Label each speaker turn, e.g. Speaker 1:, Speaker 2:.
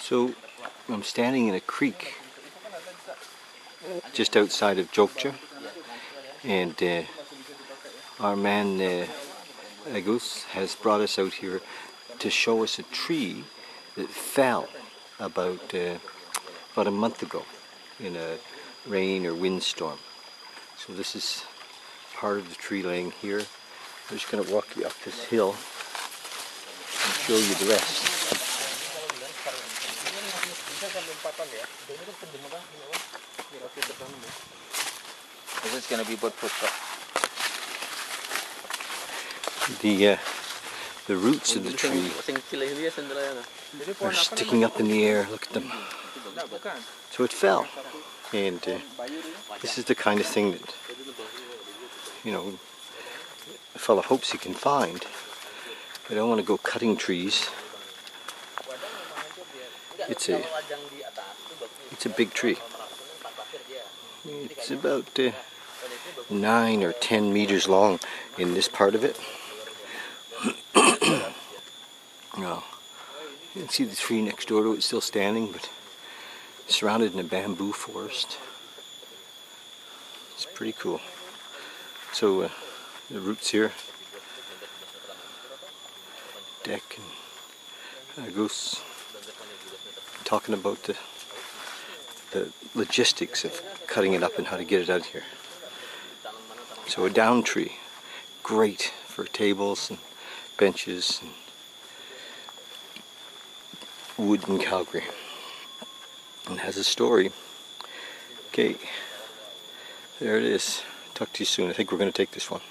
Speaker 1: So I'm standing in a creek just outside of Jogja, and our man Agus has brought us out here to show us a tree that fell about a month ago in a rain or windstorm. So this is part of the tree laying here. I'm just going to walk you up this hill and show you the rest.
Speaker 2: This is going to be about foot.
Speaker 1: The roots of the tree are sticking up in the air. Look at them. So it fell, and this is the kind of thing that, you know, a fellow hopes he can find. I don't want to go cutting trees. It's a big tree. It's about 9 or 10 meters long in this part of it. Well, you can see the tree next door to it still standing, but surrounded in a bamboo forest. It's pretty cool. So the roots here, Deck and Agus, talking about the logistics of cutting it up and how to get it out here. So a down tree, great for tables and benches and wood in Calgary, and has a story. Okay, there it is. Talk to you soon. I think we're going to take this one.